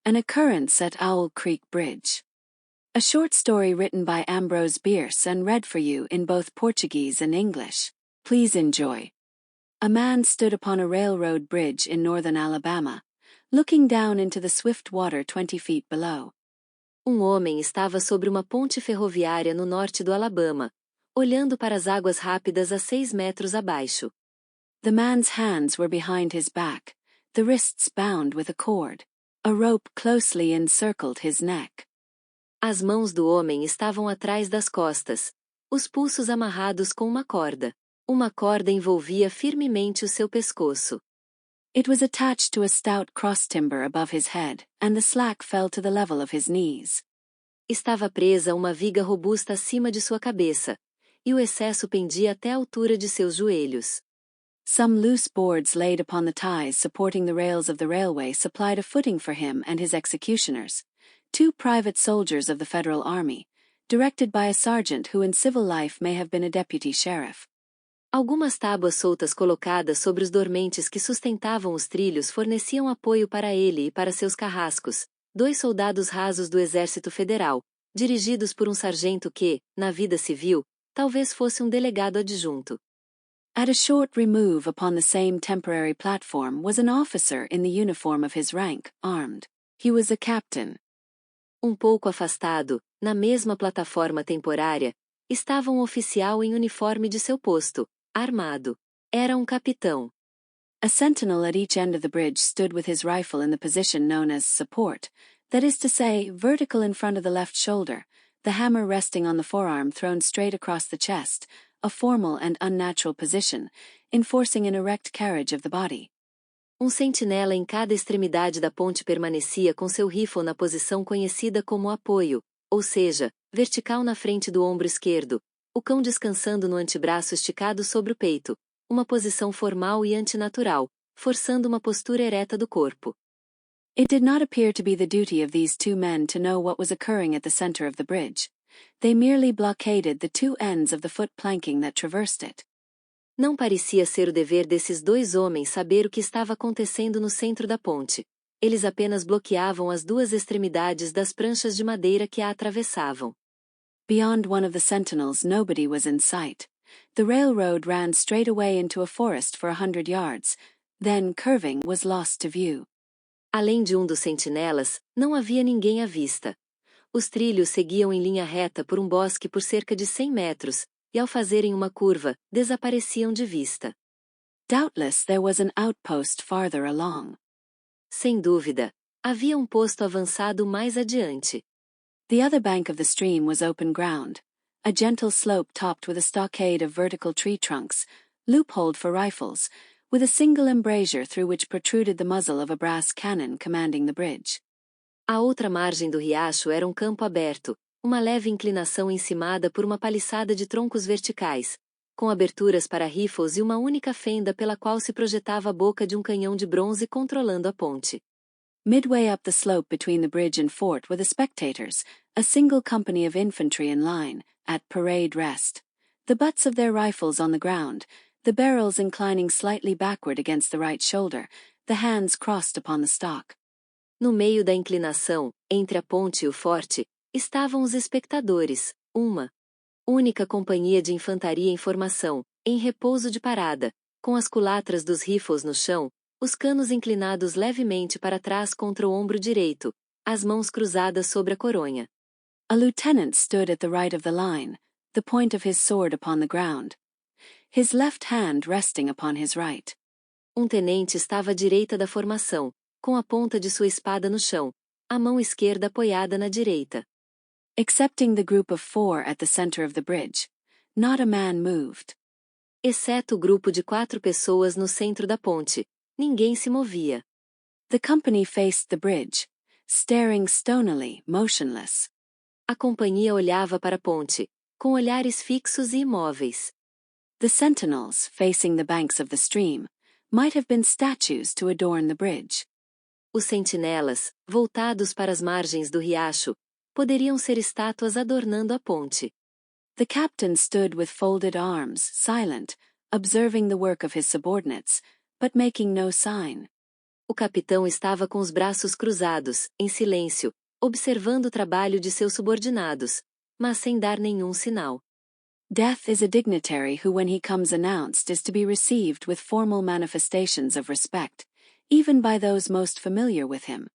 An occurrence at Owl Creek Bridge. A short story written by Ambrose Bierce and read for you in both Portuguese and English. Please enjoy. A man stood upon a railroad bridge in northern Alabama, looking down into the swift water 20 feet below. Homem estava sobre uma ponte ferroviária no norte do Alabama, olhando para as águas rápidas a 6 metros abaixo. The man's hands were behind his back, the wrists bound with a cord. A rope closely encircled his neck. As mãos do homem estavam atrás das costas, os pulsos amarrados com uma corda. Uma corda envolvia firmemente o seu pescoço. It was attached to a stout cross-timber above his head, and the slack fell to the level of his knees. Estava presa a uma viga robusta acima de sua cabeça, e o excesso pendia até a altura de seus joelhos. Some loose boards laid upon the ties supporting the rails of the railway supplied a footing for him and his executioners, 2 private soldiers of the Federal Army, directed by a sergeant who in civil life may have been a deputy sheriff. Algumas tábuas soltas colocadas sobre os dormentes que sustentavam os trilhos forneciam apoio para ele e para seus carrascos, 2 soldados rasos do Exército Federal, dirigidos por um sargento que, na vida civil, talvez fosse um delegado adjunto. At a short remove upon the same temporary platform was an officer in the uniform of his rank, armed. He was a captain. Pouco afastado, na mesma plataforma temporária, estava um oficial em uniforme de seu posto, armado. Era capitão. A sentinel at each end of the bridge stood with his rifle in the position known as support, that is to say, vertical in front of the left shoulder, the hammer resting on the forearm thrown straight across the chest, a formal and unnatural position, enforcing an erect carriage of the body. Sentinela em cada extremidade da ponte permanecia com seu rifle na posição conhecida como apoio, ou seja, vertical na frente do ombro esquerdo, o cão descansando no antebraço esticado sobre o peito, uma posição formal e antinatural, forçando uma postura ereta do corpo. It did not appear to be the duty of these 2 men to know what was occurring at the center of the bridge. They merely blockaded the 2 ends of the foot planking that traversed it. Não parecia ser o dever desses 2 homens saber o que estava acontecendo no centro da ponte. Eles apenas bloqueavam as 2 extremidades das pranchas de madeira que a atravessavam. Beyond one of the sentinels nobody was in sight. The railroad ran straight away into a forest for 100 yards, then curving was lost to view. Além de dos sentinelas, não havia ninguém à vista. Os trilhos seguiam em linha reta por bosque por cerca de 100 metros, e ao fazerem uma curva, desapareciam de vista. Doubtless there was an outpost farther along. Sem dúvida, havia posto avançado mais adiante. The other bank of the stream was open ground, a gentle slope topped with a stockade of vertical tree trunks, loopholed for rifles, with a single embrasure through which protruded the muzzle of a brass cannon commanding the bridge. A outra margem do riacho era campo aberto, uma leve inclinação encimada por uma paliçada de troncos verticais, com aberturas para rifles e uma única fenda pela qual se projetava a boca de canhão de bronze controlando a ponte. Midway up the slope between the bridge and fort were the spectators, a single company of infantry in line, at parade rest, the butts of their rifles on the ground, the barrels inclining slightly backward against the right shoulder, the hands crossed upon the stock. No meio da inclinação, entre a ponte e o forte, estavam os espectadores, uma única companhia de infantaria em formação, em repouso de parada, com as culatras dos rifles no chão, os canos inclinados levemente para trás contra o ombro direito, as mãos cruzadas sobre a coronha. A lieutenant stood at the right of the line, the point of his sword upon the ground, his left hand resting upon his right. Tenente estava à direita da formação, com a ponta de sua espada no chão, a mão esquerda apoiada na direita. Excepting the group of 4 at the center of the bridge, not a man moved. Exceto o grupo de 4 pessoas no centro da ponte, ninguém se movia. The company faced the bridge, staring stonily, motionless. A companhia olhava para a ponte, com olhares fixos e imóveis. The sentinels, facing the banks of the stream, might have been statues to adorn the bridge. Os sentinelas, voltados para as margens do riacho, poderiam ser estátuas adornando a ponte. The captain stood with folded arms, silent, observing the work of his subordinates, but making no sign. O capitão estava com os braços cruzados, em silêncio, observando o trabalho de seus subordinados, mas sem dar nenhum sinal. Death is a dignitary who, when he comes announced, is to be received with formal manifestations of respect, even by those most familiar with him.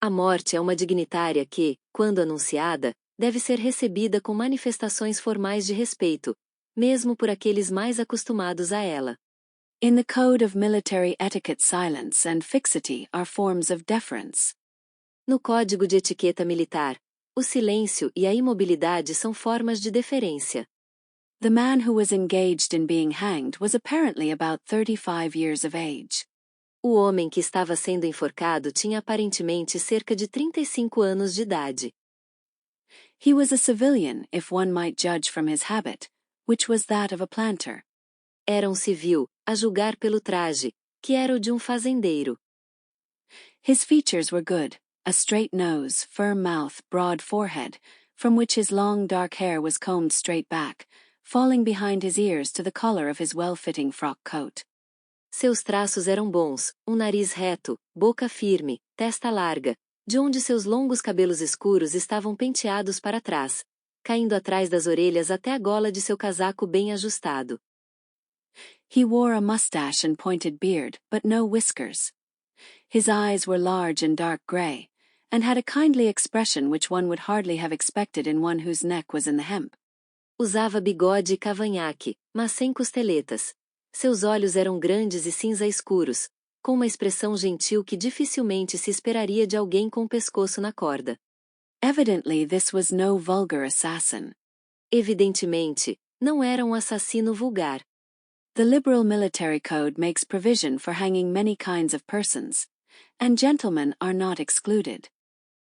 A morte é uma dignitária que, quando anunciada, deve ser recebida com manifestações formais de respeito, mesmo por aqueles mais acostumados a ela. In the code of military etiquette, silence and fixity are forms of deference. No código de etiqueta militar, o silêncio e a imobilidade são formas de deferência. The man who was engaged in being hanged was apparently about 35 years of age. O homem que estava sendo enforcado tinha aparentemente cerca de 35 anos de idade. He was a civilian, if one might judge from his habit, which was that of a planter. Era civil, a julgar pelo traje, que era o de fazendeiro. His features were good, a straight nose, firm mouth, broad forehead, from which his long dark hair was combed straight back, falling behind his ears to the collar of his well-fitting frock coat. Seus traços eram bons, nariz reto, boca firme, testa larga, de onde seus longos cabelos escuros estavam penteados para trás, caindo atrás das orelhas até a gola de seu casaco bem ajustado. He wore a mustache and pointed beard, but no whiskers. His eyes were large and dark grey, and had a kindly expression which one would hardly have expected in one whose neck was in the hemp. Usava bigode e cavanhaque, mas sem costeletas. Seus olhos eram grandes e cinza escuros, com uma expressão gentil que dificilmente se esperaria de alguém com o pescoço na corda. Evidently this was no vulgar assassin. Evidentemente, não era assassino vulgar. The liberal military code makes provision for hanging many kinds of persons, and gentlemen are not excluded.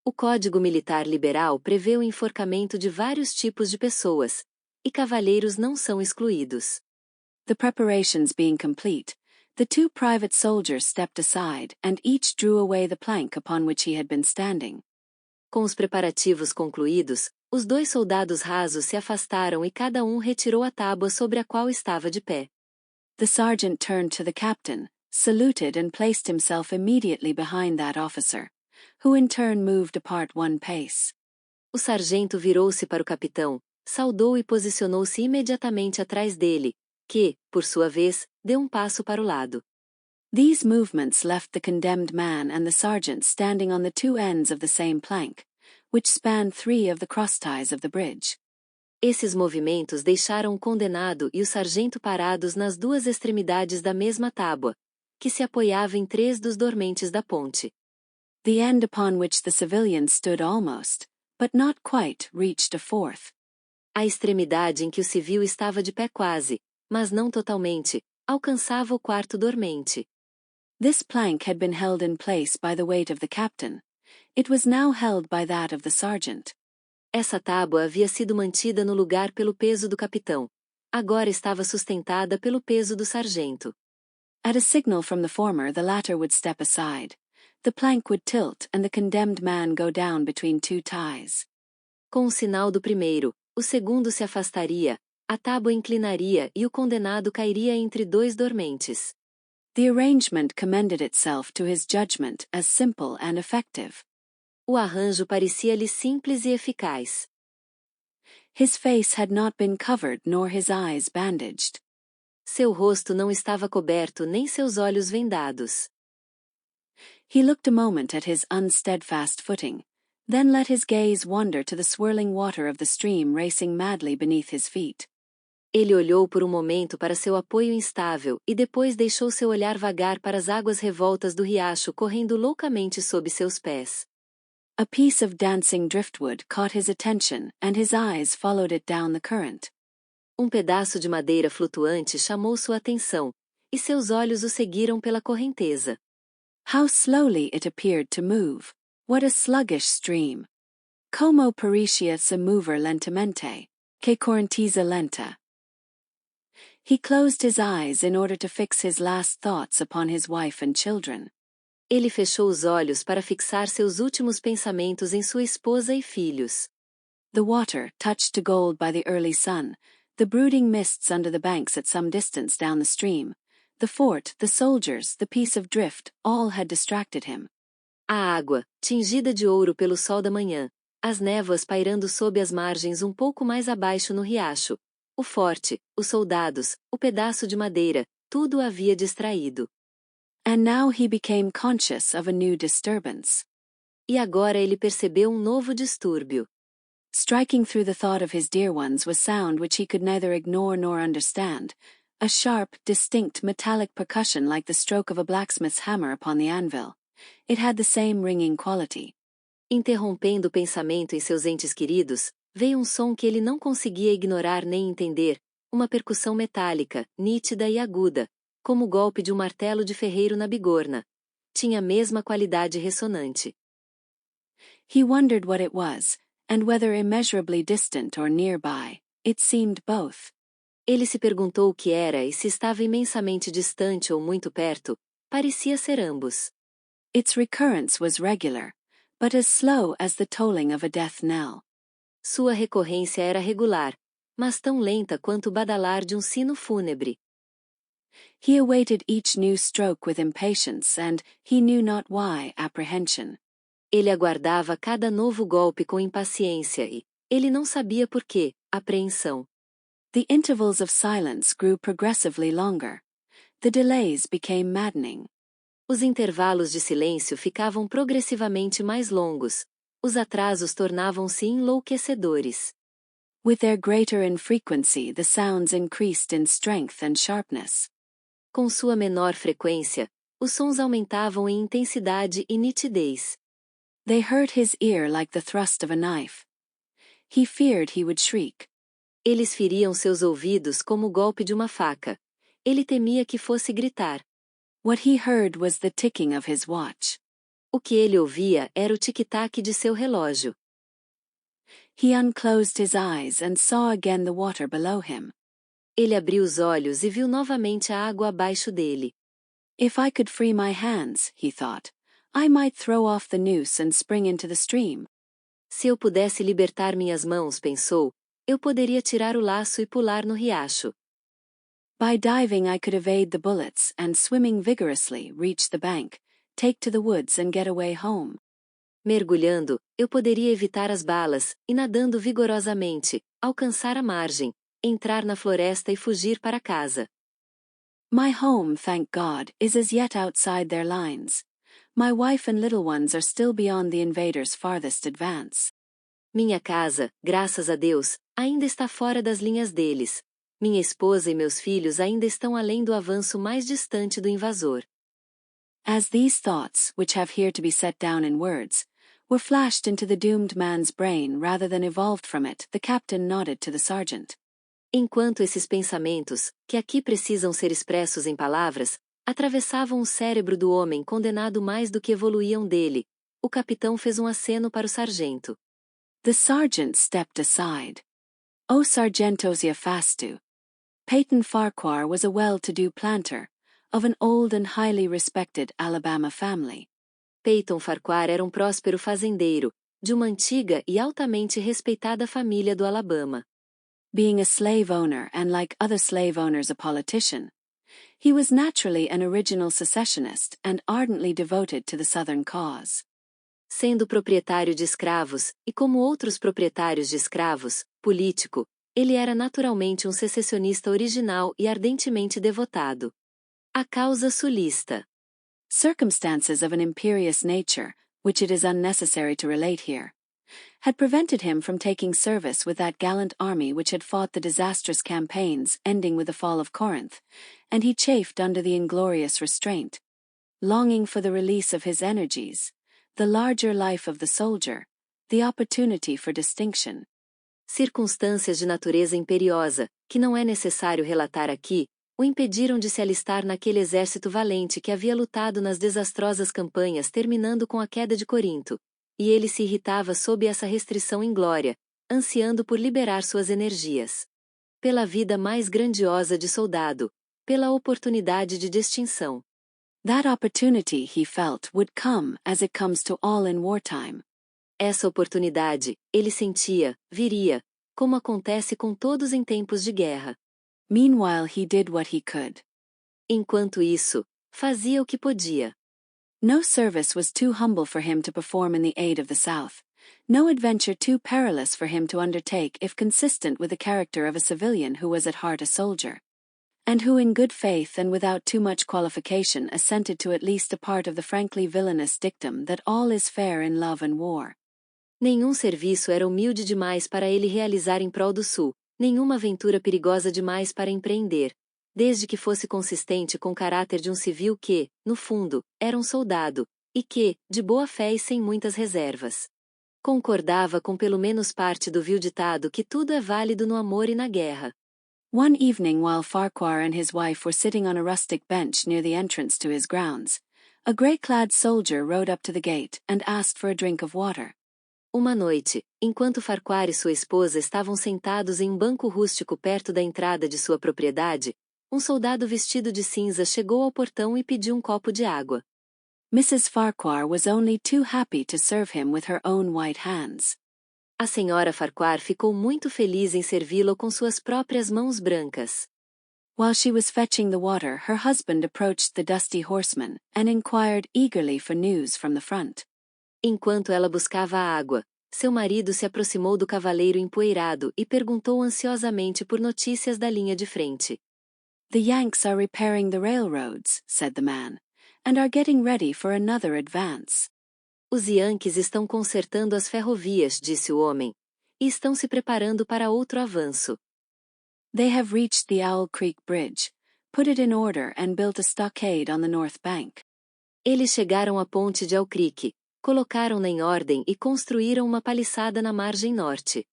O Código Militar Liberal prevê o enforcamento de vários tipos de pessoas, e cavalheiros não são excluídos. The preparations being complete, the two private soldiers stepped aside and each drew away the plank upon which he had been standing. Com os preparativos concluídos, os dois soldados rasos se afastaram e cada retirou a tábua sobre a qual estava de pé. The sergeant turned to the captain, saluted and placed himself immediately behind that officer, who in turn moved apart one pace. O sargento virou-se para o capitão, saudou e posicionou-se imediatamente atrás dele, que, por sua vez, deu passo para o lado. These movements left the condemned man and the sergeant standing on the two ends of the same plank, which spanned 3 of the crossties of the bridge. Esses movimentos deixaram o condenado e o sargento parados nas duas extremidades da mesma tábua, que se apoiava em 3 dos dormentes da ponte. The end upon which the civilian stood almost, but not quite, reached a 4th. A extremidade em que o civil estava de pé quase, mas não totalmente, alcançava o 4º dormente. This plank had been held in place by the weight of the captain. It was now held by that of the sergeant. Essa tábua havia sido mantida no lugar pelo peso do capitão. Agora estava sustentada pelo peso do sargento. At a signal from the former, the latter would step aside. The plank would tilt and the condemned man go down between 2 ties. Com o sinal do primeiro, o segundo se afastaria, a tábua inclinaria e o condenado cairia entre 2 dormentes. The arrangement commended itself to his judgment as simple and effective. O arranjo parecia-lhe simples e eficaz. His face had not been covered nor his eyes bandaged. Seu rosto não estava coberto nem seus olhos vendados. He looked a moment at his unsteadfast footing, then let his gaze wander to the swirling water of the stream racing madly beneath his feet. Ele olhou por momento para seu apoio instável e depois deixou seu olhar vagar para as águas revoltas do riacho correndo loucamente sob seus pés. A piece of dancing driftwood caught his attention and his eyes followed it down the current. Pedaço de madeira flutuante chamou sua atenção, e seus olhos o seguiram pela correnteza. How slowly it appeared to move. What a sluggish stream. Como pericia se mover lentamente, que correnteza lenta. He closed his eyes in order to fix his last thoughts upon his wife and children. Ele fechou os olhos para fixar seus últimos pensamentos em sua esposa e filhos. The water, touched to gold by the early sun, the brooding mists under the banks at some distance down the stream, The fort, the soldiers, the piece of drift, all had distracted him. A água, tingida de ouro pelo sol da manhã, as névoas pairando sob as margens um pouco mais abaixo no riacho, o forte, os soldados, o pedaço de madeira, tudo o havia distraído. And now he became conscious of a new disturbance. E agora ele percebeu um novo distúrbio. Striking through the thought of his dear ones was sound which he could neither ignore nor understand, a sharp, distinct metallic percussion like the stroke of a blacksmith's hammer upon the anvil. It had the same ringing quality. Interrompendo o pensamento em seus entes queridos, veio um som que ele não conseguia ignorar nem entender, uma percussão metálica, nítida e aguda, como o golpe de um martelo de ferreiro na bigorna. Tinha a mesma qualidade ressonante. He wondered what it was, and whether immeasurably distant or nearby. It seemed both. Ele se perguntou o que era e se estava imensamente distante ou muito perto. Parecia ser ambos. Its recurrence was regular, but as slow as the tolling of a death knell. Sua recorrência era regular, mas tão lenta quanto o badalar de um sino fúnebre. He awaited each new stroke with impatience and, he knew not why, apprehension. Ele aguardava cada novo golpe com impaciência e, ele não sabia por quê, apreensão. The intervals of silence grew progressively longer. The delays became maddening. Os intervalos de silêncio ficavam progressivamente mais longos. Os atrasos tornavam-se enlouquecedores. With their greater infrequency, the sounds increased in strength and sharpness. Com sua menor frequência, os sons aumentavam em intensidade e nitidez. They hurt his ear like the thrust of a knife. He feared he would shriek. Eles feriam seus ouvidos como o golpe de uma faca. Ele temia que fosse gritar. What he heard was the ticking of his watch. O que ele ouvia era o tic-tac de seu relógio. He unclosed his eyes and saw again the water below him. Ele abriu os olhos e viu novamente a água abaixo dele. If I could free my hands, he thought, I might throw off the noose and spring into the stream. Se eu pudesse libertar minhas mãos, pensou, eu poderia tirar o laço e pular no riacho. By diving I could evade the bullets and swimming vigorously reach the bank, take to the woods and get away home. Mergulhando, eu poderia evitar as balas, e nadando vigorosamente, alcançar a margem, entrar na floresta e fugir para casa. My home, thank God, is as yet outside their lines. My wife and little ones are still beyond the invaders' farthest advance. Minha casa, graças a Deus, ainda está fora das linhas deles. Minha esposa e meus filhos ainda estão além do avanço mais distante do invasor. As these thoughts, which have here to be set down in words, were flashed into the doomed man's brain rather than evolved from it, the captain nodded to the sergeant. Enquanto esses pensamentos, que aqui precisam ser expressos em palavras, atravessavam o cérebro do homem condenado mais do que evoluíam dele, o capitão fez um aceno para o sargento. The sergeant stepped aside. O Sargentos Iafastu. Peyton Farquhar was a well-to-do planter, of an old and highly respected Alabama family. Peyton Farquhar era um próspero fazendeiro, de uma antiga e altamente respeitada família do Alabama. Being a slave owner and like other slave owners a politician, he was naturally an original secessionist and ardently devoted to the Southern cause. Sendo proprietário de escravos, e como outros proprietários de escravos, político, ele era naturalmente um secessionista original e ardentemente devotado. A causa sulista. Circumstances of an imperious nature, which it is unnecessary to relate here, had prevented him from taking service with that gallant army which had fought the disastrous campaigns ending with the fall of Corinth, and he chafed under the inglorious restraint, longing for the release of his energies, the larger life of the soldier, the opportunity for distinction. Circunstâncias de natureza imperiosa, que não é necessário relatar aqui, o impediram de se alistar naquele exército valente que havia lutado nas desastrosas campanhas terminando com a queda de Corinto, e ele se irritava sob essa restrição inglória, ansiando por liberar suas energias. Pela vida mais grandiosa de soldado, pela oportunidade de distinção. That opportunity, he felt, would come as it comes to all in wartime. Essa oportunidade, ele sentia, viria, como acontece com todos em tempos de guerra. Meanwhile he did what he could. Enquanto isso, fazia o que podia. No service was too humble for him to perform in the aid of the South, no adventure too perilous for him to undertake if consistent with the character of a civilian who was at heart a soldier, and who in good faith and without too much qualification assented to at least a part of the frankly villainous dictum that all is fair in love and war. Nenhum serviço era humilde demais para ele realizar em prol do Sul, nenhuma aventura perigosa demais para empreender, desde que fosse consistente com o caráter de um civil que, no fundo, era um soldado, e que, de boa fé e sem muitas reservas, concordava com pelo menos parte do vil ditado que tudo é válido no amor e na guerra. One evening while Farquhar and his wife were sitting on a rustic bench near the entrance to his grounds, a grey-clad soldier rode up to the gate and asked for a drink of water. Uma noite, enquanto Farquhar e sua esposa estavam sentados em um banco rústico perto da entrada de sua propriedade, um soldado vestido de cinza chegou ao portão e pediu um copo de água. Mrs. Farquhar was only too happy to serve him with her own white hands. A senhora Farquhar ficou muito feliz em servi-lo com suas próprias mãos brancas. While she was fetching the water, her husband approached the dusty horseman and inquired eagerly for news from the front. Enquanto ela buscava a água, seu marido se aproximou do cavaleiro empoeirado e perguntou ansiosamente por notícias da linha de frente. The Yanks are repairing the railroads, said the man, and are getting ready for another advance. Os Yankees estão consertando as ferrovias, disse o homem, e estão se preparando para outro avanço. They have reached the Owl Creek Bridge, put it in order and built a stockade on the north bank. Eles chegaram à ponte de Owl Creek, colocaram-na em ordem e construíram uma paliçada na margem norte.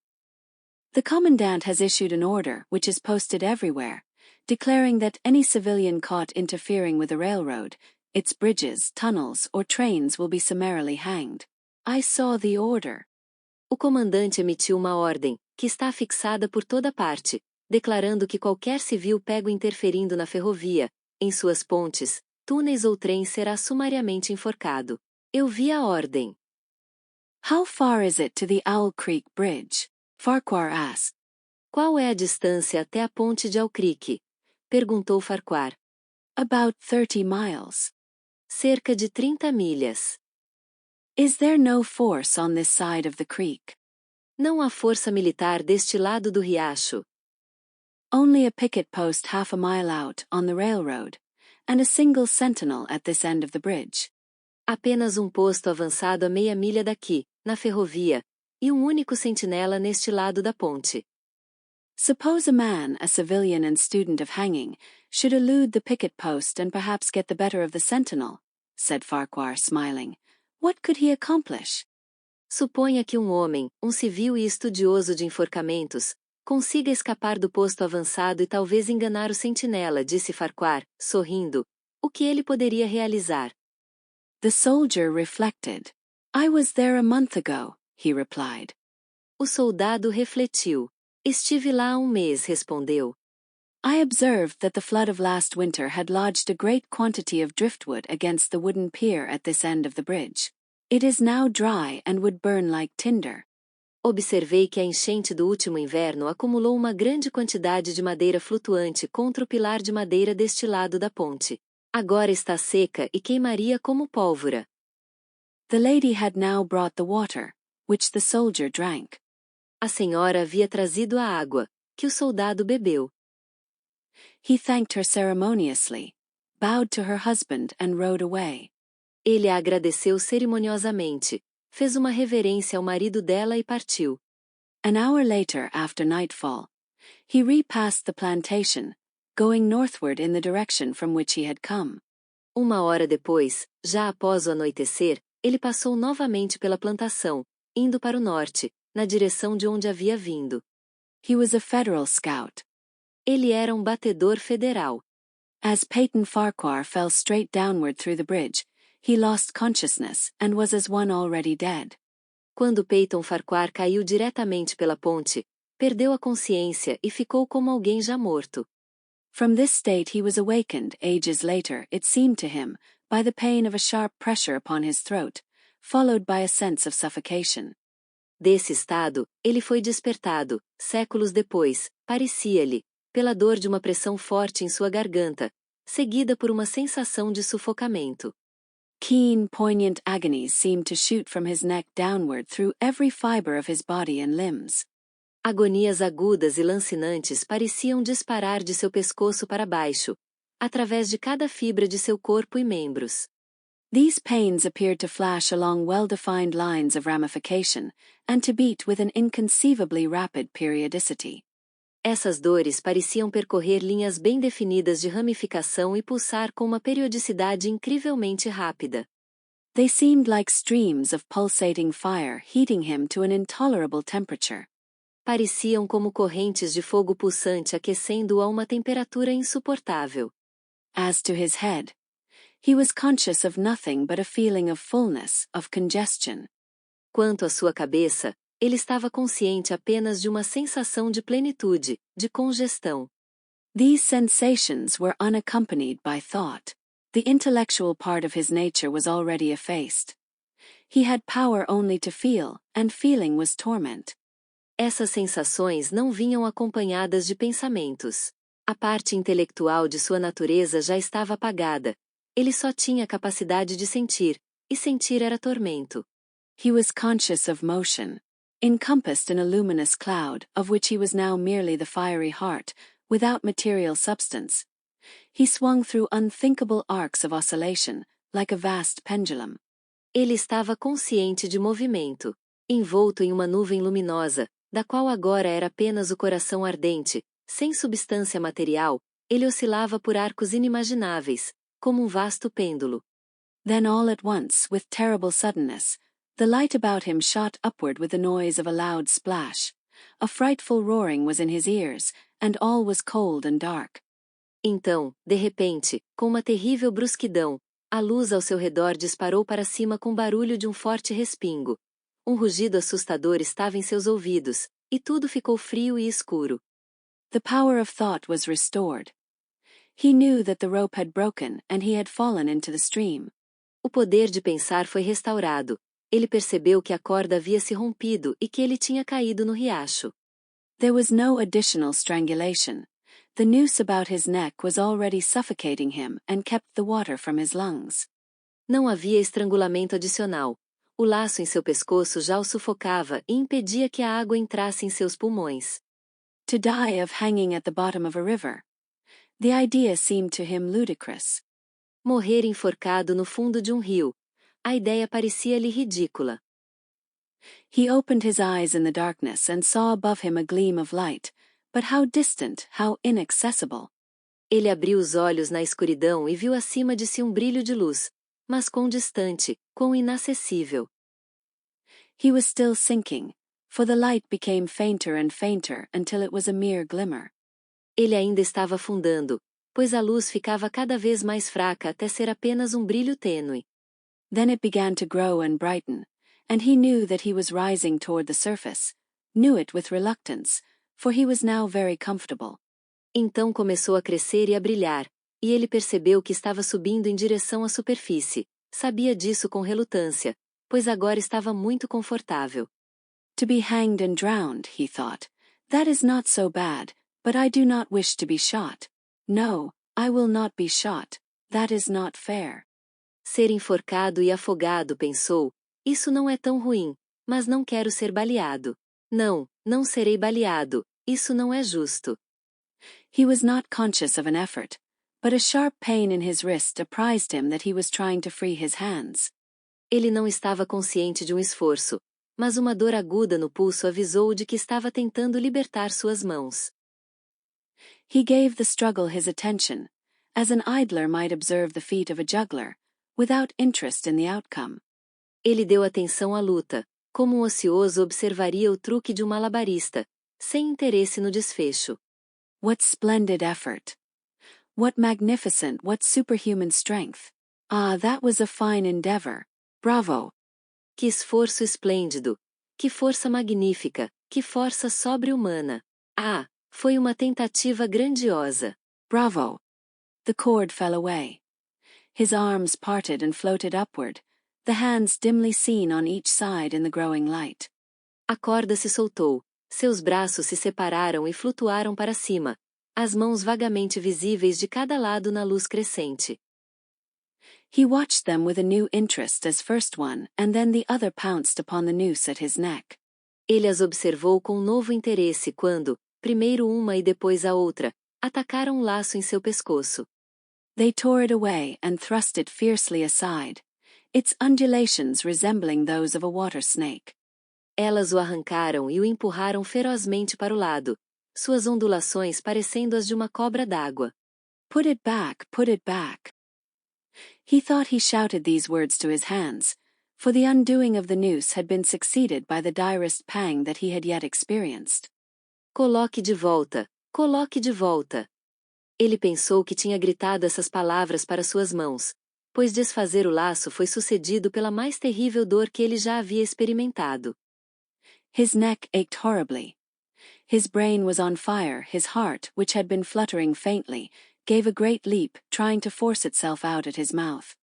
The commandant has issued an order, which is posted everywhere, declaring that any civilian caught interfering with the railroad, its bridges, tunnels, or trains will be summarily hanged. I saw the order. O comandante emitiu uma ordem, que está fixada por toda parte, declarando que qualquer civil pego interferindo na ferrovia, em suas pontes, túneis ou trens será sumariamente enforcado. Eu vi a ordem. How far is it to the Owl Creek Bridge? Farquhar asked. Qual é a distância até a ponte de Owl Creek? Perguntou Farquhar. About 30 miles. Cerca de 30 milhas. Is there no force on this side of the creek? Não há força militar deste lado do riacho. Only a picket post half a mile out, on the railroad, and a single sentinel at this end of the bridge. Apenas posto avançado a meia milha daqui, na ferrovia, e único sentinela neste lado da ponte. Suppose a man, a civilian and student of hanging, should elude the picket post and perhaps get the better of the sentinel, said Farquhar, smiling. What could he accomplish? Suponha que homem, civil e estudioso de enforcamentos, consiga escapar do posto avançado e talvez enganar o sentinela, disse Farquhar, sorrindo. O que ele poderia realizar? The soldier reflected. I was there a month ago, he replied. O soldado refletiu. Estive lá há mês, respondeu. I observed that the flood of last winter had lodged a great quantity of driftwood against the wooden pier at this end of the bridge. It is now dry and would burn like tinder. Observei que a enchente do último inverno acumulou uma grande quantidade de madeira flutuante contra o pilar de madeira deste lado da ponte. Agora está seca e queimaria como pólvora. The lady had now brought the water, which the soldier drank. A senhora havia trazido a água, que o soldado bebeu. He thanked her ceremoniously, bowed to her husband and rode away. Ele a agradeceu cerimoniosamente, fez uma reverência ao marido dela e partiu. An hour later, after nightfall, he repassed the plantation, going northward in the direction from which he had come. Uma hora depois, já após o anoitecer, ele passou novamente pela plantação, indo para o norte, na direção de onde havia vindo. He was a federal scout. Ele era batedor federal. As Peyton Farquhar fell straight downward through the bridge, he lost consciousness and was as one already dead. Quando Peyton Farquhar caiu diretamente pela ponte, perdeu a consciência e ficou como alguém já morto. From this state he was awakened, ages later, it seemed to him, by the pain of a sharp pressure upon his throat, followed by a sense of suffocation. Desse estado, ele foi despertado, séculos depois, parecia-lhe, pela dor de uma pressão forte em sua garganta, seguida por uma sensação de sufocamento. Keen, poignant agonies seemed to shoot from his neck downward through every fiber of his body and limbs. Agonias agudas e lancinantes pareciam disparar de seu pescoço para baixo, através de cada fibra de seu corpo e membros. These pains appeared to flash along well-defined lines of ramification, and to beat with an inconceivably rapid periodicity. Essas dores pareciam percorrer linhas bem definidas de ramificação e pulsar com uma periodicidade incrivelmente rápida. They seemed like streams of pulsating fire heating him to an intolerable temperature. Pareciam como correntes de fogo pulsante aquecendo-o a uma temperatura insuportável. As to his head, he was conscious of nothing but a feeling of fullness, of congestion. Quanto à sua cabeça, ele estava consciente apenas de uma sensação de plenitude, de congestão. These sensations were unaccompanied by thought. The intellectual part of his nature was already effaced. He had power only to feel, and feeling was torment. Essas sensações não vinham acompanhadas de pensamentos. A parte intelectual de sua natureza já estava apagada. Ele só tinha a capacidade de sentir, e sentir era tormento. He was conscious of motion. Encompassed in a luminous cloud, of which he was now merely the fiery heart, without material substance. He swung through unthinkable arcs of oscillation, like a vast pendulum. Ele estava consciente de movimento, envolto em uma nuvem luminosa, da qual agora era apenas o coração ardente, sem substância material, ele oscilava por arcos inimagináveis, como vasto pêndulo. Then all at once, with terrible suddenness, the light about him shot upward with the noise of a loud splash. A frightful roaring was in his ears, and all was cold and dark. Então, de repente, com uma terrível brusquidão, a luz ao seu redor disparou para cima com barulho de forte respingo. Rugido assustador estava em seus ouvidos, e tudo ficou frio e escuro. The power of thought was restored. He knew that the rope had broken and he had fallen into the stream. O poder de pensar foi restaurado. Ele percebeu que a corda havia se rompido e que ele tinha caído no riacho. There was no additional strangulation. The noose about his neck was already suffocating him and kept the water from his lungs. Não havia estrangulamento adicional. O laço em seu pescoço já o sufocava e impedia que a água entrasse em seus pulmões. To die of hanging at the bottom of a river. The idea seemed to him ludicrous. Morrer enforcado no fundo de rio. A ideia parecia-lhe ridícula. He opened his eyes in the darkness and saw above him a gleam of light, but how distant, how inaccessible. Ele abriu os olhos na escuridão e viu acima de si brilho de luz, mas quão distante, quão inacessível. He was still sinking, for the light became fainter and fainter until it was a mere glimmer. Ele ainda estava afundando, pois a luz ficava cada vez mais fraca até ser apenas brilho tênue. Then it began to grow and brighten, and he knew that he was rising toward the surface, knew it with reluctance, for he was now very comfortable. Então começou a crescer e a brilhar, e ele percebeu que estava subindo em direção à superfície. Sabia disso com relutância, pois agora estava muito confortável. To be hanged and drowned, he thought, that is not so bad, but I do not wish to be shot. No, I will not be shot, that is not fair. Ser enforcado e afogado, pensou, isso não é tão ruim, mas não quero ser baleado. Não, não serei baleado, isso não é justo. He was not conscious of an effort, but a sharp pain in his wrist apprised him that he was trying to free his hands. Ele não estava consciente de esforço, mas uma dor aguda no pulso avisou-o de que estava tentando libertar suas mãos. He gave the struggle his attention, as an idler might observe the feat of a juggler, without interest in the outcome. Ele deu atenção à luta, como ocioso observaria o truque de malabarista, sem interesse no desfecho. What splendid effort! What magnificent, what superhuman strength! Ah, that was a fine endeavor. Bravo! Que esforço esplêndido! Que força magnífica! Que força sobre-humana! Ah, foi uma tentativa grandiosa! Bravo! The cord fell away. His arms parted and floated upward, the hands dimly seen on each side in the growing light. A corda se soltou, seus braços se separaram e flutuaram para cima, as mãos vagamente visíveis de cada lado na luz crescente. He watched them with a new interest as first one and then the other pounced upon the noose at his neck. Ele as observou com novo interesse quando, primeiro uma e depois a outra, atacaram um laço em seu pescoço. They tore it away and thrust it fiercely aside, its undulations resembling those of a water snake. Elas o arrancaram e o empurraram ferozmente para o lado, suas ondulações parecendo as de uma cobra d'água. Put it back, put it back. He thought he shouted these words to his hands, for the undoing of the noose had been succeeded by the direst pang that he had yet experienced. Coloque de volta, coloque de volta. Ele pensou que tinha gritado essas palavras para suas mãos, pois desfazer o laço foi sucedido pela mais terrível dor que ele já havia experimentado. His neck ached horribly. His brain was on fire, his heart, which had been fluttering faintly, gave a great leap, trying to force itself out at his mouth.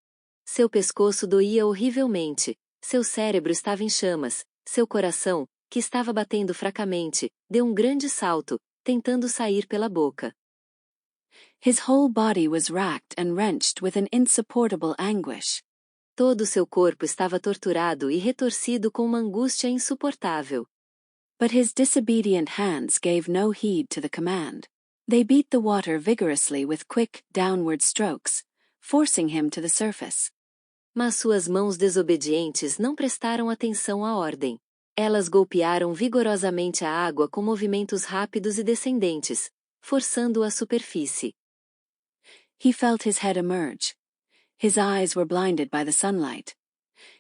Seu pescoço doía horrivelmente, seu cérebro estava em chamas, seu coração, que estava batendo fracamente, deu grande salto, tentando sair pela boca. His whole body was racked and wrenched with an insupportable anguish. Todo seu corpo estava torturado e retorcido com uma angústia insuportável. But his disobedient hands gave no heed to the command. They beat the water vigorously with quick, downward strokes, forcing him to the surface. Mas suas mãos desobedientes não prestaram atenção à ordem. Elas golpearam vigorosamente a água com movimentos rápidos e descendentes, forçando-o à superfície. He felt his head emerge. His eyes were blinded by the sunlight.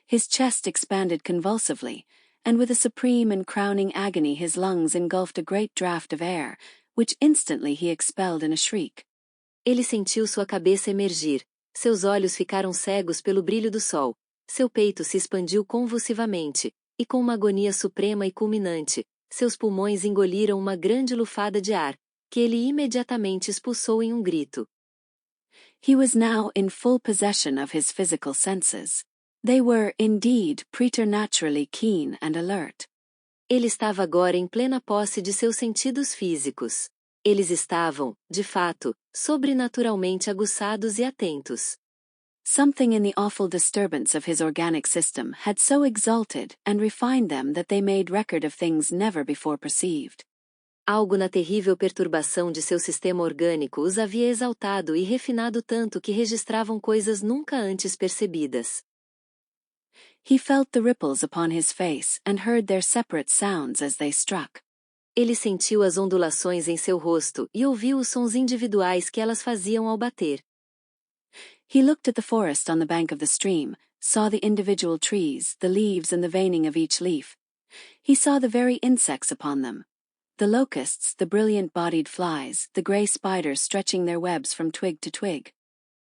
His chest expanded convulsively, and with a supreme and crowning agony his lungs engulfed a great draught of air, which instantly he expelled in a shriek. Ele sentiu sua cabeça emergir, seus olhos ficaram cegos pelo brilho do sol, seu peito se expandiu convulsivamente, e com uma agonia suprema e culminante, seus pulmões engoliram uma grande lufada de ar, que ele imediatamente expulsou em grito. He was now in full possession of his physical senses. They were, indeed, preternaturally keen and alert. Ele estava agora em plena posse de seus sentidos físicos. Eles estavam, de fato, sobrenaturalmente aguçados e atentos. Something in the awful disturbance of his organic system had so exalted and refined them that they made record of things never before perceived. Algo na terrível perturbação de seu sistema orgânico os havia exaltado e refinado tanto que registravam coisas nunca antes percebidas. He felt the ripples upon his face and heard their separate sounds as they struck. Ele sentiu as ondulações em seu rosto e ouviu os sons individuais que elas faziam ao bater. He looked at the forest on the bank of the stream, saw the individual trees, the leaves and the veining of each leaf. He saw the very insects upon them. The locusts, the brilliant-bodied flies, the grey spiders stretching their webs from twig to twig.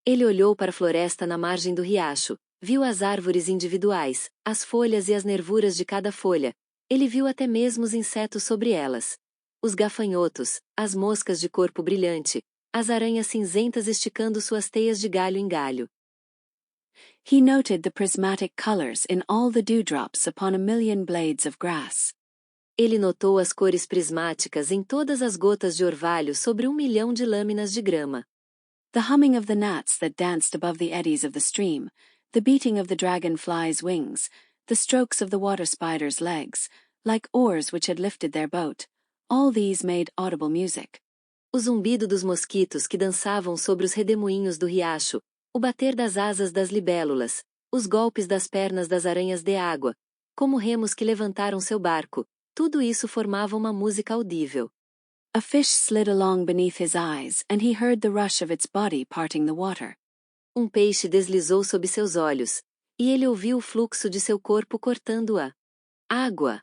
Ele olhou para a floresta na margem do riacho, viu as árvores individuais, as folhas e as nervuras de cada folha. Ele viu até mesmo os insetos sobre elas. Os gafanhotos, as moscas de corpo brilhante, as aranhas cinzentas esticando suas teias de galho em galho. He noted the prismatic colors in all the dewdrops upon a million blades of grass. Ele notou as cores prismáticas em todas as gotas de orvalho sobre 1 milhão de lâminas de grama. The humming of the gnats that danced above the eddies of the stream, the beating of the dragonfly's wings, the strokes of the water spider's legs, like oars which had lifted their boat, all these made audible music. O zumbido dos mosquitos que dançavam sobre os redemoinhos do riacho, o bater das asas das libélulas, os golpes das pernas das aranhas de água, como remos que levantaram seu barco, tudo isso formava uma música audível. A fish slid along beneath his eyes and he heard the rush of its body parting the water. Peixe deslizou sob seus olhos, e ele ouviu o fluxo de seu corpo cortando a água.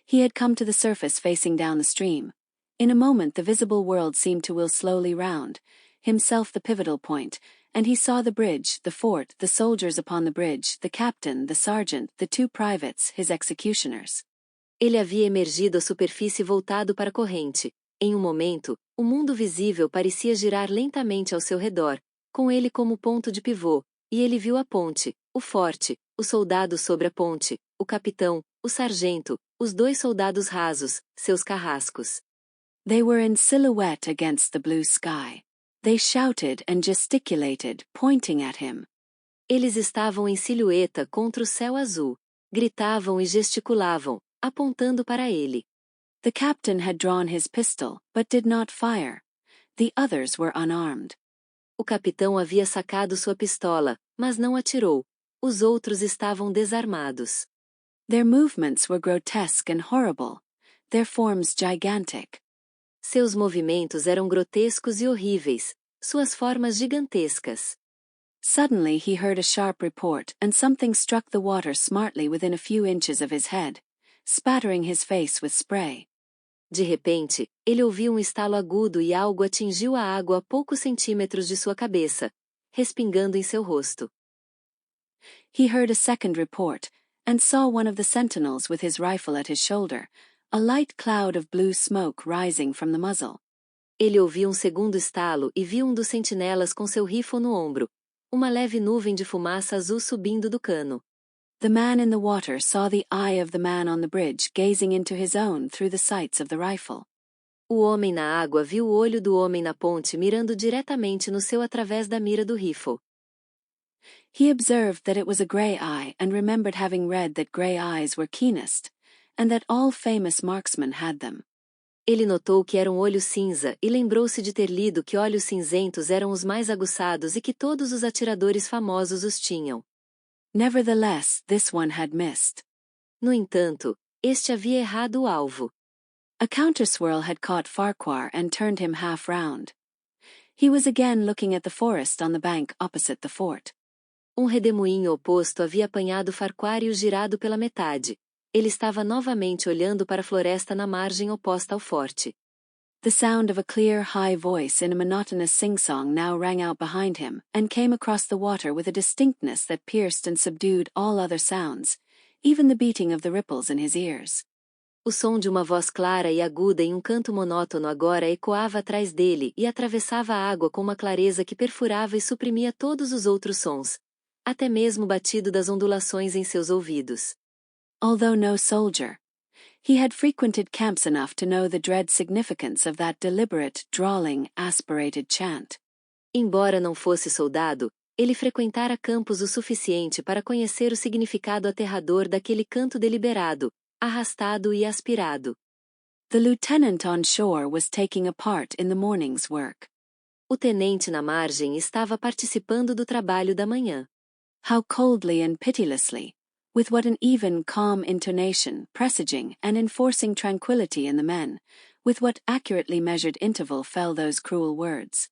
He had come to the surface facing down the stream. In a moment the visible world seemed to wheel slowly round, himself the pivotal point, and he saw the bridge, the fort, the soldiers upon the bridge, the captain, the sergeant, the 2 privates, his executioners. Ele havia emergido à superfície voltado para a corrente. Em momento, o mundo visível parecia girar lentamente ao seu redor, com ele como ponto de pivô, e ele viu a ponte, o forte, o soldado sobre a ponte, o capitão, o sargento, os 2 soldados rasos, seus carrascos. They were in silhouette against the blue sky. They shouted and gesticulated, pointing at him. Eles estavam em silhueta contra o céu azul. Gritavam e gesticulavam, apontando para ele. The captain had drawn his pistol, but did not fire. The others were unarmed. O capitão havia sacado sua pistola, mas não atirou. Os outros estavam desarmados. Their movements were grotesque and horrible, their forms gigantic. Seus movimentos eram grotescos e horríveis, suas formas gigantescas. Suddenly he heard a sharp report and something struck the water smartly within a few inches of his head, spattering his face with spray. De repente, ele ouviu estalo agudo e algo atingiu a água a poucos centímetros de sua cabeça, respingando em seu rosto. He heard a second report, and saw one of the sentinels with his rifle at his shoulder, a light cloud of blue smoke rising from the muzzle. Ele ouviu segundo estalo e viu dos sentinelas com seu rifle no ombro, uma leve nuvem de fumaça azul subindo do cano. The man in the water saw the eye of the man on the bridge gazing into his own through the sights of the rifle. O homem na água viu o olho do homem na ponte mirando diretamente no seu através da mira do rifle. He observed that it was a grey eye and remembered having read that grey eyes were keenest, and that all famous marksmen had them. Ele notou que era olho cinza e lembrou-se de ter lido que olhos cinzentos eram os mais aguçados e que todos os atiradores famosos os tinham. Nevertheless, this one had missed. No entanto, este havia errado o alvo. A counterswirl had caught Farquhar and turned him half round. He was again looking at the forest on the bank opposite the fort. Redemoinho oposto havia apanhado Farquhar e o girado pela metade. Ele estava novamente olhando para a floresta na margem oposta ao forte. The sound of a clear, high voice in a monotonous sing-song now rang out behind him, and came across the water with a distinctness that pierced and subdued all other sounds, even the beating of the ripples in his ears. O som de uma voz clara e aguda em canto monótono agora ecoava atrás dele e atravessava a água com uma clareza que perfurava e suprimia todos os outros sons, até mesmo o batido das ondulações em seus ouvidos. Although no soldier, he had frequented camps enough to know the dread significance of that deliberate, drawling, aspirated chant. Embora não fosse soldado, ele frequentara campos o suficiente para conhecer o significado aterrador daquele canto deliberado, arrastado e aspirado. The lieutenant on shore was taking a part in the morning's work. O tenente na margem estava participando do trabalho da manhã. How coldly and pitilessly, with what an even, calm intonation, presaging and enforcing tranquility in the men, with what accurately measured interval fell those cruel words.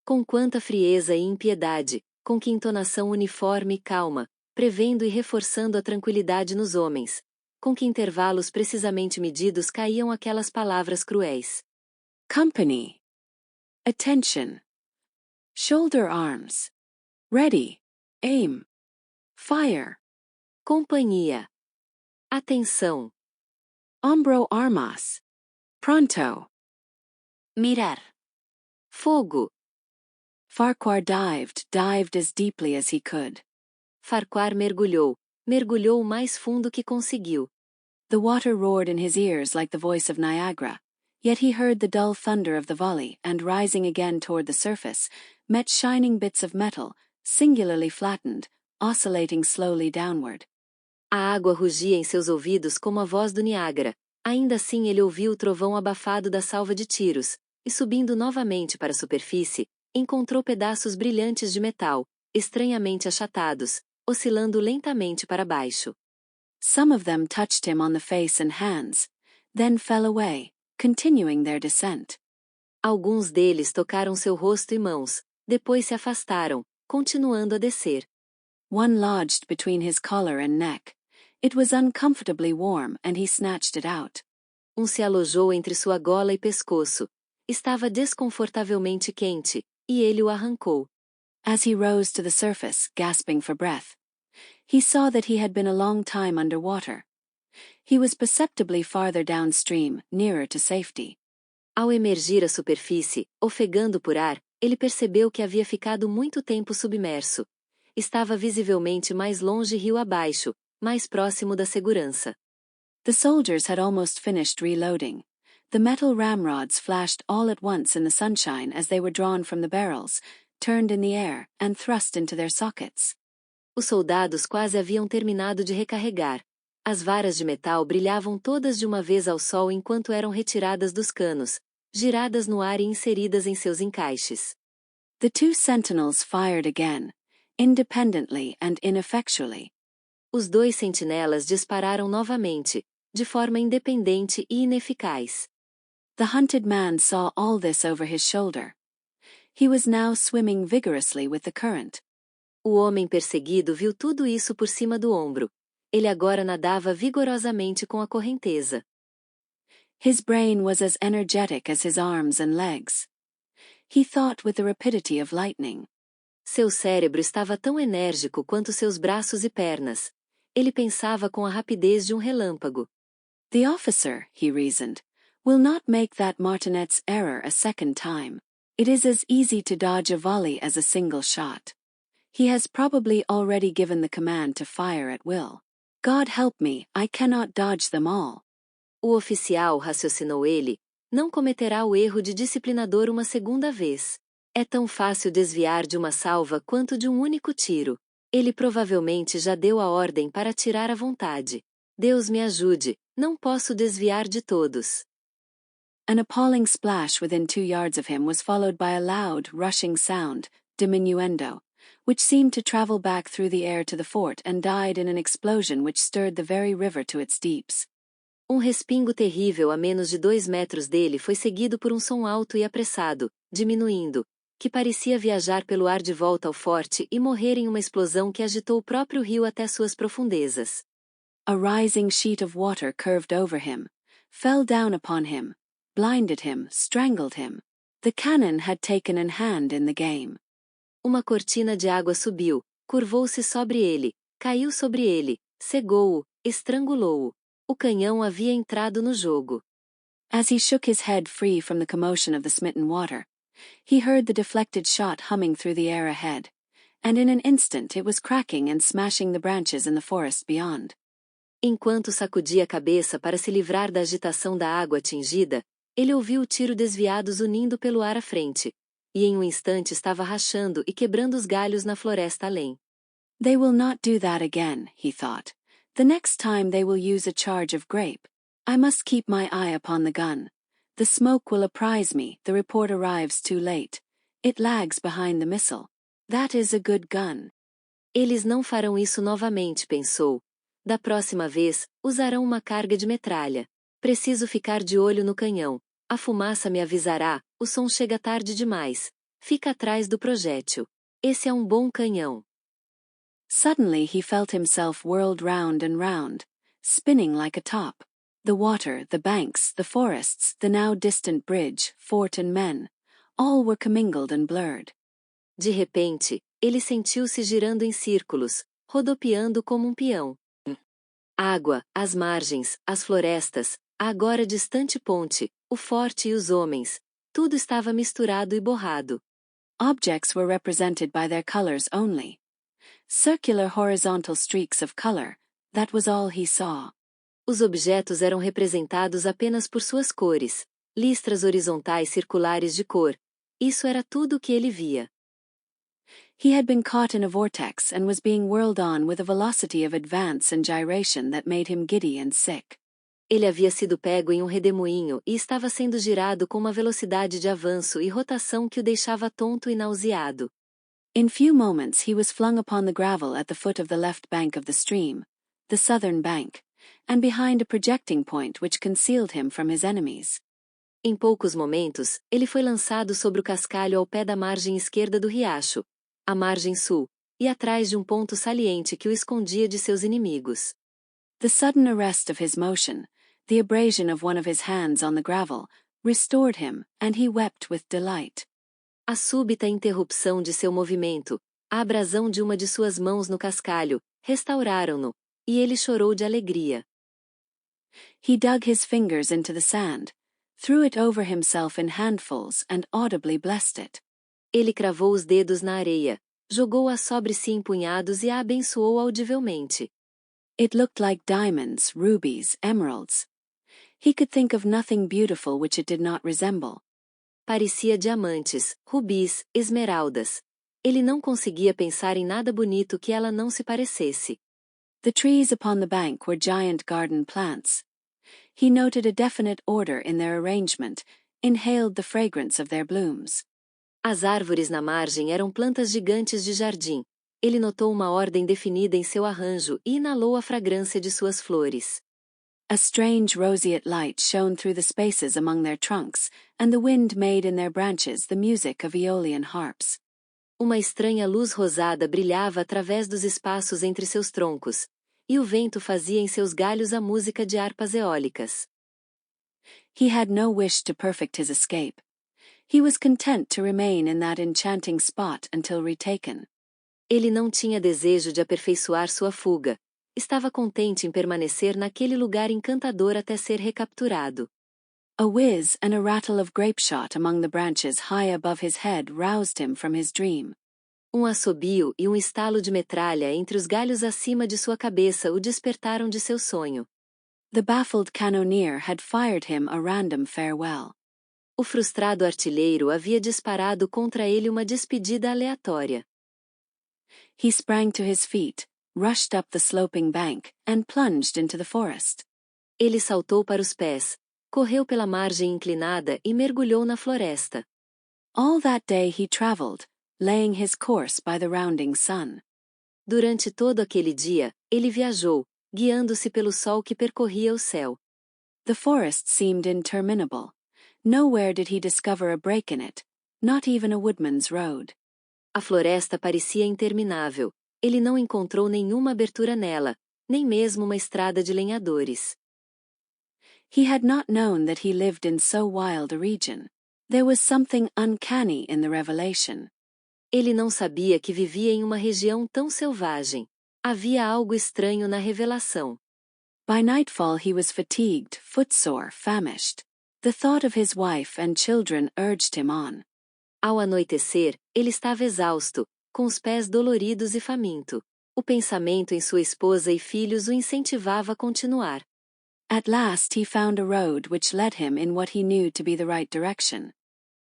Com quanta frieza e impiedade, com que entonação uniforme e calma, prevendo e reforçando a tranquilidade nos homens, com que intervalos precisamente medidos caíam aquelas palavras cruéis. Company. Attention. Shoulder arms. Ready. Aim. Fire. Companhia. Atenção. Hombro armas. Pronto. Mirar. Fogo. Farquhar dived as deeply as he could. Farquhar mergulhou o mais fundo que conseguiu. The water roared in his ears like the voice of Niagara, yet he heard the dull thunder of the volley and rising again toward the surface, met shining bits of metal, singularly flattened, oscillating slowly downward. A água rugia em seus ouvidos como a voz do Niágara. Ainda assim ele ouviu o trovão abafado da salva de tiros, e subindo novamente para a superfície, encontrou pedaços brilhantes de metal, estranhamente achatados, oscilando lentamente para baixo. Some of them touched him on the face and hands, then fell away, continuing their descent. Alguns deles tocaram seu rosto e mãos, depois se afastaram, continuando a descer. One lodged between his collar and neck. It was uncomfortably warm and he snatched it out. Se alojou entre sua gola e pescoço. Estava desconfortavelmente quente, e ele o arrancou. As he rose to the surface, gasping for breath, he saw that he had been a long time underwater. He was perceptibly farther downstream, nearer to safety. Ao emergir à superfície, ofegando por ar, ele percebeu que havia ficado muito tempo submerso. Estava visivelmente mais longe rio abaixo, mais próximo da segurança. The soldiers had almost finished reloading. The metal ramrods flashed all at once in the sunshine as they were drawn from the barrels, turned in the air, and thrust into their sockets. Os soldados quase haviam terminado de recarregar. As varas de metal brilhavam todas de uma vez ao sol enquanto eram retiradas dos canos, giradas no ar e inseridas em seus encaixes. The two sentinels fired again, independently and ineffectually. Os dois sentinelas dispararam novamente, de forma independente e ineficaz. The hunted man saw all this over his shoulder. He was now swimming vigorously with the current. O homem perseguido viu tudo isso por cima do ombro. Ele agora nadava vigorosamente com a correnteza. His brain was as energetic as his arms and legs. He thought with the rapidity of lightning. Seu cérebro estava tão enérgico quanto seus braços e pernas. Ele pensava com a rapidez de um relâmpago. The officer, he reasoned, will not make that martinet's error a second time. It is as easy to dodge a volley as a single shot. He has probably already given the command to fire at will. God help me, I cannot dodge them all. O oficial, raciocinou ele, não cometerá o erro de disciplinador uma segunda vez. É tão fácil desviar de uma salva quanto de um único tiro. Ele provavelmente já deu a ordem para atirar à vontade. Deus me ajude, não posso desviar de todos. An appalling splash within 2 yards of him was followed by a loud, rushing sound, diminuendo, which seemed to travel back through the air to the fort and died in an explosion which stirred the very river to its deeps. Respingo terrível a menos de 2 metros dele foi seguido por um som alto e apressado, diminuindo, que parecia viajar pelo ar de volta ao forte e morrer em uma explosão que agitou o próprio rio até suas profundezas. A rising sheet of water curved over him, fell down upon him, blinded him, strangled him. The cannon had taken an hand in the game. Uma cortina de água subiu, curvou-se sobre ele, caiu sobre ele, cegou-o, estrangulou-o. O canhão havia entrado no jogo. As he shook his head free from the commotion of the smitten water, he heard the deflected shot humming through the air ahead, and in an instant it was cracking and smashing the branches in the forest beyond. Enquanto sacudia a cabeça para se livrar da agitação da água atingida, ele ouviu o tiro desviado zunindo pelo ar à frente, e em um instante estava rachando e quebrando os galhos na floresta além. They will not do that again, he thought. The next time they will use a charge of grape. I must keep my eye upon the gun. The smoke will apprise me, the report arrives too late. It lags behind the missile. That is a good gun. Eles não farão isso novamente, pensou. Da próxima vez, usarão uma carga de metralha. Preciso ficar de olho no canhão. A fumaça me avisará, o som chega tarde demais. Fica atrás do projétil. Esse é um bom canhão. Suddenly he felt himself whirled round and round, spinning like a top. The water, the banks, the forests, the now distant bridge, fort and men, all were commingled and blurred. De repente, ele sentiu-se girando em círculos, rodopiando como um peão. Água, as margens, as florestas, a agora distante ponte, o forte e os homens, tudo estava misturado e borrado. Objects were represented by their colors only. Circular horizontal streaks of color, that was all he saw. Os objetos eram representados apenas por suas cores, listras horizontais circulares de cor. Isso era tudo o que ele via. He had been caught in a vortex and was being whirled on with a velocity of advance and gyration that made him giddy and sick. Ele havia sido pego em um redemoinho e estava sendo girado com uma velocidade de avanço e rotação que o deixava tonto e nauseado. In few moments he was flung upon the gravel at the foot of the left bank of the stream, the southern bank, and behind a projecting point which concealed him from his enemies. Em poucos momentos, ele foi lançado sobre o cascalho ao pé da margem esquerda do riacho, a margem sul, e atrás de um ponto saliente que o escondia de seus inimigos. The sudden arrest of his motion, the abrasion of one of his hands on the gravel, restored him, and he wept with delight. A súbita interrupção de seu movimento, a abrasão de uma de suas mãos no cascalho, restauraram-no, e ele chorou de alegria. He dug his fingers into the sand, threw it over himself in handfuls and audibly blessed it. Ele cravou os dedos na areia, jogou-a sobre si em punhados e a abençoou audivelmente. It looked like diamonds, rubies, emeralds. He could think of nothing beautiful which it did not resemble. Parecia diamantes, rubis, esmeraldas. Ele não conseguia pensar em nada bonito que ela não se parecesse. The trees upon the bank were giant garden plants. He noted a definite order in their arrangement, inhaled the fragrance of their blooms. As árvores na margem eram plantas gigantes de jardim. Ele notou uma ordem definida em seu arranjo e inalou a fragrância de suas flores. A strange roseate light shone through the spaces among their trunks, and the wind made in their branches the music of Aeolian harps. Uma estranha luz rosada brilhava através dos espaços entre seus troncos, e o vento fazia em seus galhos a música de harpas eólicas. He had no wish to perfect his escape. He was content to remain in that enchanting spot until retaken. Ele não tinha desejo de aperfeiçoar sua fuga. Estava contente em permanecer naquele lugar encantador até ser recapturado. A whiz and a rattle of grapeshot among the branches high above his head roused him from his dream. Assobio e estalo de metralha entre os galhos acima de sua cabeça o despertaram de seu sonho. The baffled cannoneer had fired him a random farewell. O frustrado artilheiro havia disparado contra ele uma despedida aleatória. He sprang to his feet, rushed up the sloping bank, and plunged into the forest. Ele saltou para os pés, correu pela margem inclinada e mergulhou na floresta. All that day he traveled, laying his course by the rounding sun. Durante todo aquele dia, ele viajou, guiando-se pelo sol que percorria o céu. The forest seemed interminable. Nowhere did he discover a break in it, not even a woodman's road. A floresta parecia interminável. Ele não encontrou nenhuma abertura nela, nem mesmo uma estrada de lenhadores. He had not known that he lived in so wild a region. There was something uncanny in the revelation. Ele não sabia que vivia em uma região tão selvagem. Havia algo estranho na revelação. By nightfall he was fatigued, footsore, famished. The thought of his wife and children urged him on. Ao anoitecer, ele estava exausto, com os pés doloridos e faminto. O pensamento em sua esposa e filhos o incentivava a continuar. At last he found a road which led him in what he knew to be the right direction.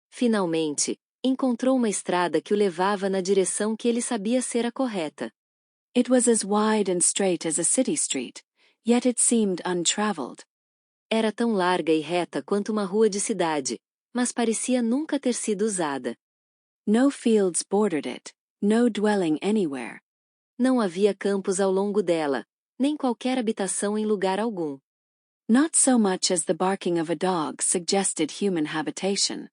Finalmente, encontrou uma estrada que o levava na direção que ele sabia ser a correta. It was as wide and straight as a city street, yet it seemed untraveled. Era tão larga e reta quanto uma rua de cidade, mas parecia nunca ter sido usada. No fields bordered it, no dwelling anywhere. Não havia campos ao longo dela, nem qualquer habitação em lugar algum. Not so much as the barking of a dog suggested human habitation.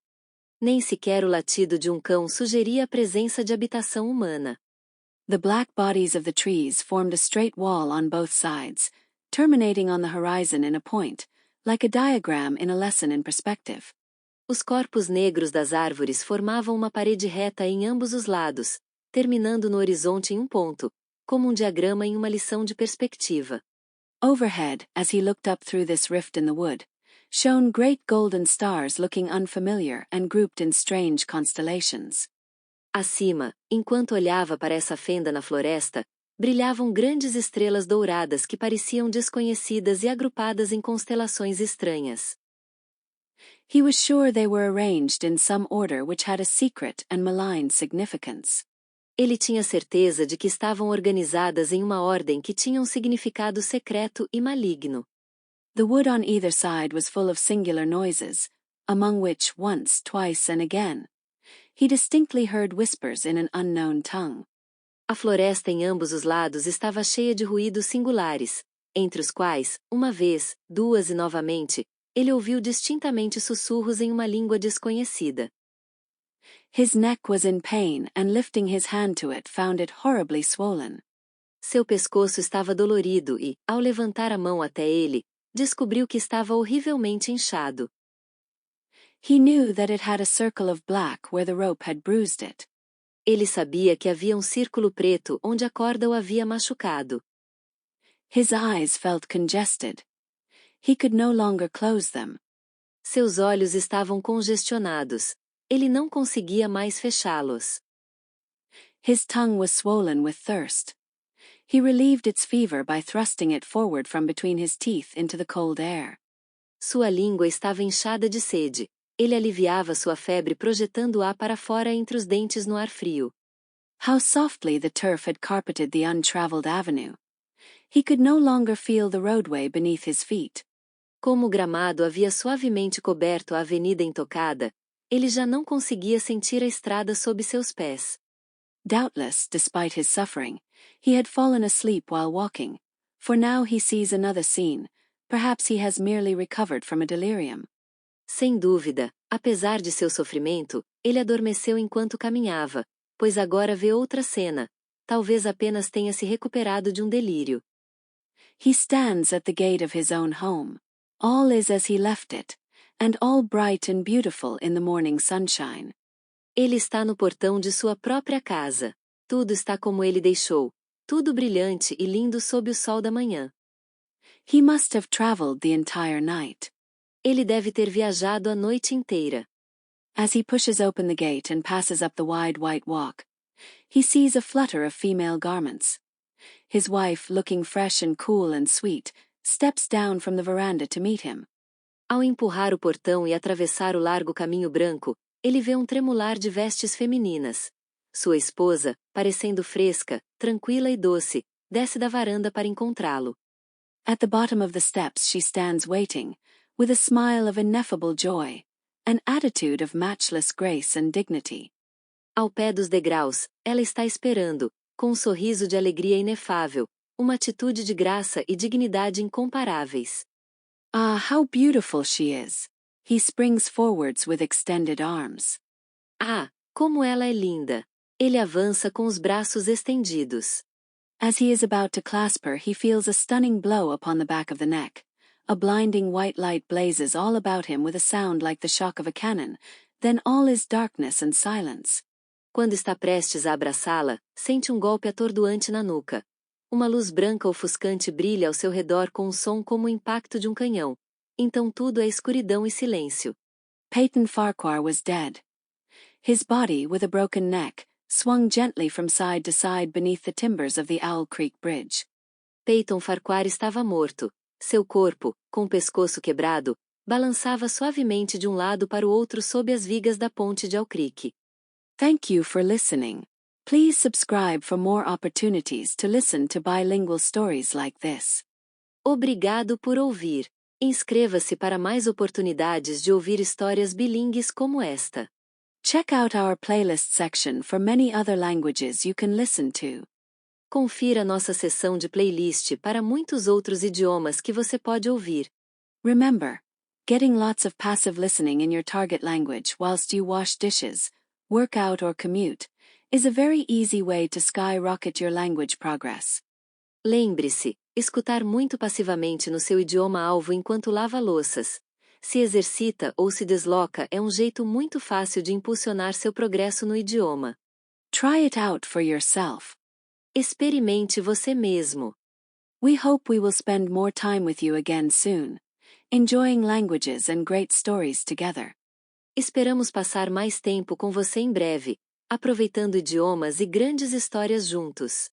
Nem sequer o latido de cão sugeria a presença de habitação humana. The black bodies of the trees formed a straight wall on both sides, terminating on the horizon in a point, like a diagram in a lesson in perspective. Os corpos negros das árvores formavam uma parede reta em ambos os lados, terminando no horizonte em ponto, como diagrama em uma lição de perspectiva. Overhead, as he looked up through this rift in the wood, shone great golden stars looking unfamiliar and grouped in strange constellations. Acima, enquanto olhava para essa fenda na floresta, brilhavam grandes estrelas douradas que pareciam desconhecidas e agrupadas em constelações estranhas. He was sure they were arranged in some order which had a secret and malign significance. Ele tinha certeza de que estavam organizadas em uma ordem que tinha significado secreto e maligno. The wood on either side was full of singular noises, among which once, twice and again, he distinctly heard whispers in an unknown tongue. A floresta em ambos os lados estava cheia de ruídos singulares, entre os quais, uma vez, duas e novamente, ele ouviu distintamente sussurros em uma língua desconhecida. His neck was in pain and lifting his hand to it found it horribly swollen. Seu pescoço estava dolorido e, ao levantar a mão até ele, descobriu que estava horrivelmente inchado. He knew that it had a circle of black where the rope had bruised it. Ele sabia que havia círculo preto onde a corda o havia machucado. His eyes felt congested. He could no longer close them. Seus olhos estavam congestionados. Ele não conseguia mais fechá-los. His tongue was swollen with thirst. He relieved its fever by thrusting it forward from between his teeth into the cold air. Sua língua estava inchada de sede. Ele aliviava sua febre projetando-a para fora entre os dentes no ar frio. How softly the turf had carpeted the untraveled avenue. He could no longer feel the roadway beneath his feet. Como o gramado havia suavemente coberto a avenida intocada, ele já não conseguia sentir a estrada sob seus pés. Doubtless, despite his suffering, he had fallen asleep while walking, for now he sees another scene. Perhaps he has merely recovered from a delirium. Sem dúvida, apesar de seu sofrimento, ele adormeceu enquanto caminhava, pois agora vê outra cena. Talvez apenas tenha se recuperado de um delírio. He stands at the gate of his own home. All is as he left it, and all bright and beautiful in the morning sunshine. Ele está no portão de sua própria casa. Tudo está como ele deixou, tudo brilhante e lindo sob o sol da manhã. He must have traveled the entire night. Ele deve ter viajado a noite inteira. As he pushes open the gate and passes up the wide white walk, he sees a flutter of female garments. His wife, looking fresh and cool and sweet, steps down from the veranda to meet him. Ao empurrar o portão e atravessar o largo caminho branco, ele vê um tremular de vestes femininas. Sua esposa, parecendo fresca, tranquila e doce, desce da varanda para encontrá-lo. At the bottom of the steps she stands waiting, with a smile of ineffable joy, an attitude of matchless grace and dignity. Ao pé dos degraus, ela está esperando, com um sorriso de alegria inefável, uma atitude de graça e dignidade incomparáveis. Ah, how beautiful she is! He springs forwards with extended arms. Ah, como ela é linda! Ele avança com os braços estendidos. As he is about to clasp her, he feels a stunning blow upon the back of the neck. A blinding white light blazes all about him with a sound like the shock of a cannon, then all is darkness and silence. Quando está prestes a abraçá-la, sente um golpe atordoante na nuca. Uma luz branca ofuscante brilha ao seu redor com um som como o impacto de um canhão. Então tudo é escuridão e silêncio. Peyton Farquhar was dead. His body, with a broken neck, swung gently from side to side beneath the timbers of the Owl Creek Bridge. Peyton Farquhar estava morto. Seu corpo, com o pescoço quebrado, balançava suavemente de um lado para o outro sob as vigas da ponte de Owl Creek. Thank you for listening. Please subscribe for more opportunities to listen to bilingual stories like this. Obrigado por ouvir. Inscreva-se para mais oportunidades de ouvir histórias bilíngues como esta. Check out our playlist section for many other languages you can listen to. Confira nossa seção de playlist para muitos outros idiomas que você pode ouvir. Remember, getting lots of passive listening in your target language whilst you wash dishes, work out or commute, is a very easy way to skyrocket your language progress. Lembre-se, escutar muito passivamente no seu idioma-alvo enquanto lava louças, se exercita ou se desloca é um jeito muito fácil de impulsionar seu progresso no idioma. Try it out for yourself. Experimente você mesmo. We hope we will spend more time with you again soon, enjoying languages and great stories together. Esperamos passar mais tempo com você em breve, aproveitando idiomas e grandes histórias juntos.